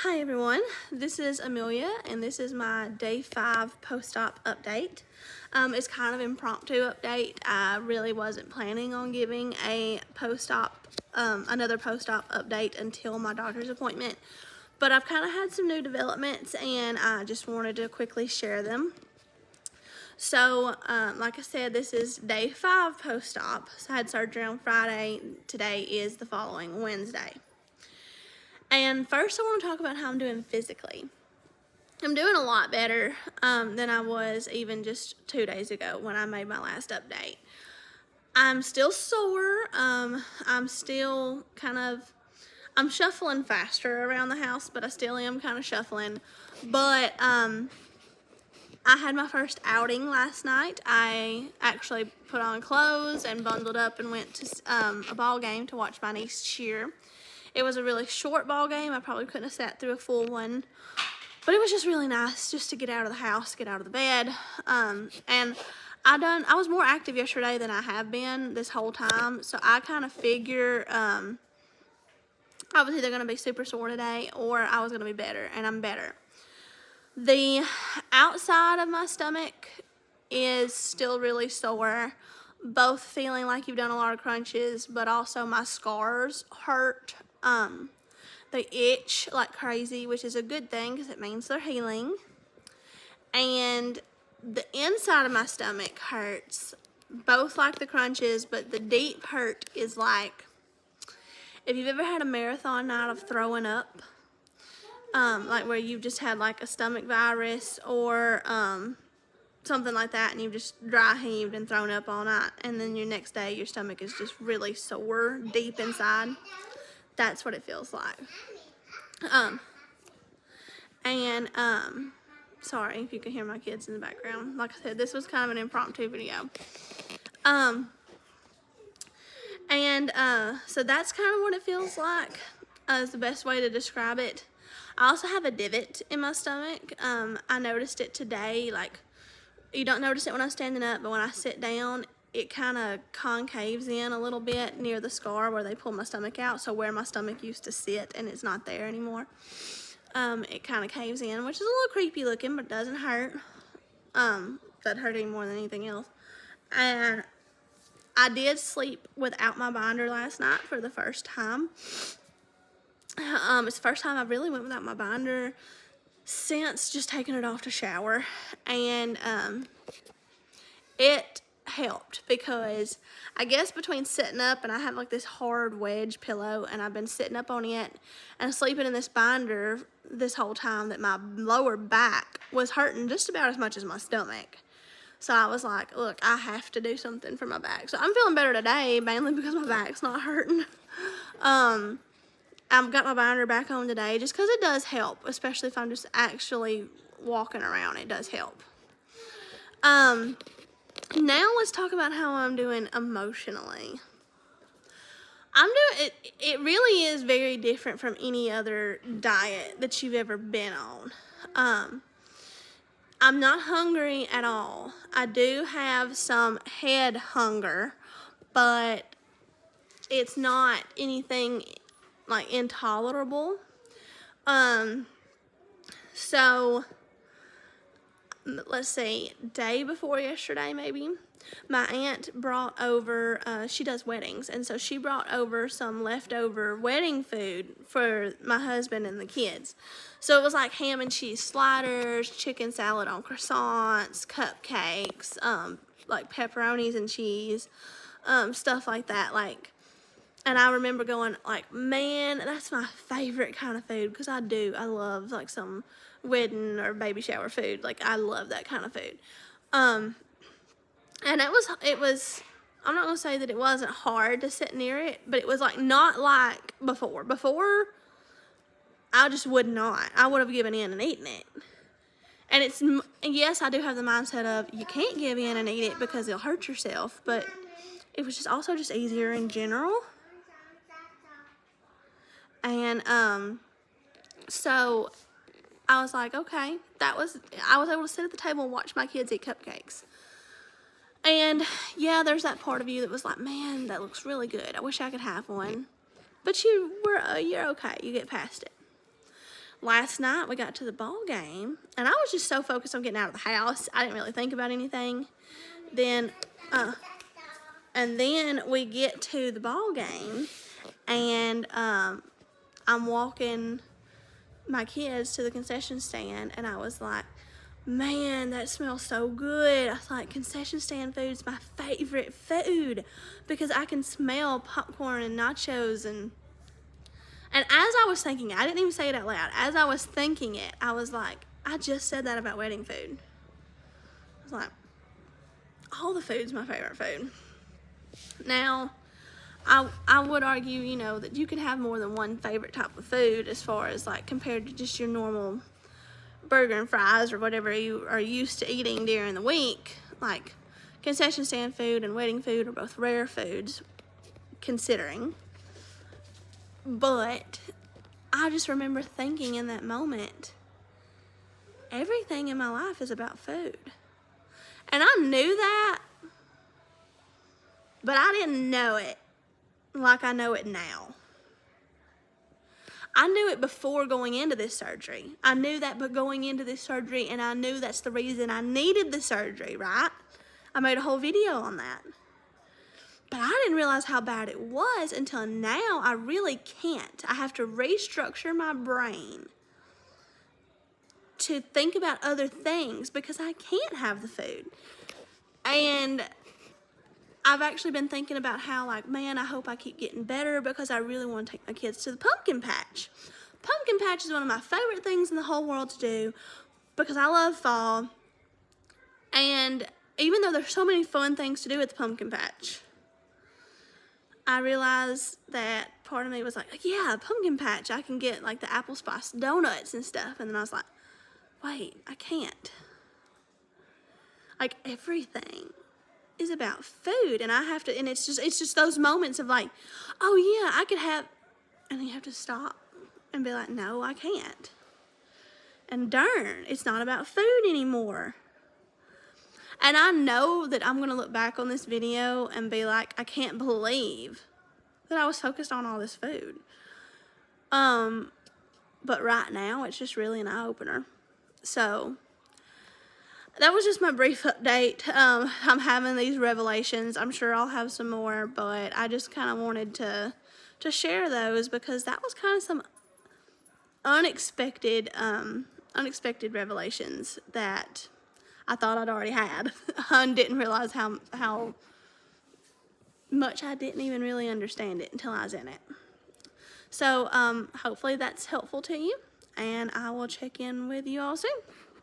Hi everyone, this is Amelia and this is my day 5 post-op update. It's kind of impromptu update. I really wasn't planning on giving a another post-op update until my doctor's appointment, but I've kind of had some new developments and I just wanted to quickly share them. So, like I said, this is day 5 post-op. So I had surgery on Friday. Today is the following Wednesday. And first I want to talk about how I'm doing physically. I'm doing a lot better than I was even just 2 days ago when I made my last update. I'm still sore. I'm still I'm shuffling faster around the house, but I still am kind of shuffling. But I had my first outing last night. I actually put on clothes and bundled up and went to a ball game to watch my niece cheer. It was a really short ball game. I probably couldn't have sat through a full one, but it was just really nice just to get out of the house, get out of the bed. And I was more active yesterday than I have been this whole time, so I kind of figure I was either going to be super sore today or I was going to be better, and I'm better. The outside of my stomach is still really sore, both feeling like you've done a lot of crunches, but also my scars hurt. They itch like crazy, which is a good thing because it means they're healing. And the inside of my stomach hurts, both like the crunches, but the deep hurt is like, if you've ever had a marathon night of throwing up, like where you've just had like a stomach virus or something like that, and you've just dry heaved and thrown up all night, and then your next day your stomach is just really sore deep inside. That's what it feels like. Sorry if you can hear my kids in the background. Like I said, this was kind of an impromptu video. So that's kind of what it feels like, is the best way to describe it. I also have a divot in my stomach. I noticed it today. Like, you don't notice it when I'm standing up, but when I sit down, it kind of concaves in a little bit near the scar where they pull my stomach out. So where my stomach used to sit and it's not there anymore, it kind of caves in, which is a little creepy looking, but doesn't hurt. Doesn't hurt any more than anything else. And I did sleep without my binder last night for the first time. It's the first time I really went without my binder since just taking it off to shower. And it helped because I guess between sitting up, and I have like this hard wedge pillow, and I've been sitting up on it and sleeping in this binder this whole time, that my lower back was hurting just about as much as my stomach. So I was like, look, I have to do something for my back. So I'm feeling better today, mainly because my back's not hurting. I've got my binder back on today just because it does help, especially if I'm just actually walking around. It does help. Now let's talk about how I'm doing emotionally. It really is very different from any other diet that you've ever been on. I'm not hungry at all. I do have some head hunger, but it's not anything like intolerable. So let's see, day before yesterday maybe, my aunt brought over, she does weddings, and so she brought over some leftover wedding food for my husband and the kids. So it was like ham and cheese sliders, chicken salad on croissants, cupcakes, like pepperonis and cheese, stuff like that. And I remember going like, man, that's my favorite kind of food, because I love like some wedding or baby shower food. Like, I love that kind of food. And it was, I'm not going to say that it wasn't hard to sit near it, but it was like not like before. Before, I just would not. I would have given in and eaten it. And yes, I do have the mindset of you can't give in and eat it because you'll hurt yourself, but it was just also just easier in general. And so I was like, okay, I was able to sit at the table and watch my kids eat cupcakes. And yeah, there's that part of you that was like, man, that looks really good. I wish I could have one. But you're okay. You get past it. last night we got to the ball game, and I was just so focused on getting out of the house, I didn't really think about anything. Then, and then we get to the ball game, and I'm walking my kids to the concession stand, and I was like, man, that smells so good. I was like, concession stand food is my favorite food because I can smell popcorn and nachos. And as I was thinking, I didn't even say it out loud. As I was thinking it, I was like, I just said that about wedding food. I was like, all the food's my favorite food. Now, I would argue, you know, that you can have more than one favorite type of food as far as like compared to just your normal burger and fries or whatever you are used to eating during the week. Like concession stand food and wedding food are both rare foods considering. But I just remember thinking in that moment, everything in my life is about food. And I knew that, but I didn't know it like I know it now. I knew it before going into this surgery. I knew that but going into this surgery, and I knew that's the reason I needed the surgery, right? I made a whole video on that. But I didn't realize how bad it was until now. I really can't. I have to restructure my brain to think about other things because I can't have the food. And I've actually been thinking about how, like, man, I hope I keep getting better because I really want to take my kids to the pumpkin patch. Pumpkin patch is one of my favorite things in the whole world to do because I love fall. And even though there's so many fun things to do at the pumpkin patch, I realized that part of me was like, yeah, pumpkin patch, I can get like the apple spice donuts and stuff. And then I was like, wait, I can't. Like, everything is about food, and I have to, and it's just those moments of like, oh yeah, I could have, and you have to stop and be like, no, I can't. And darn, it's not about food anymore. And I know that I'm gonna look back on this video and be like, I can't believe that I was focused on all this food. But right now it's just really an eye-opener. So that was just my brief update. I'm having these revelations. I'm sure I'll have some more, but I just kind of wanted to share those because that was kind of some unexpected revelations that I thought I'd already had and didn't realize how much I didn't even really understand it until I was in it. So hopefully that's helpful to you, and I will check in with you all soon.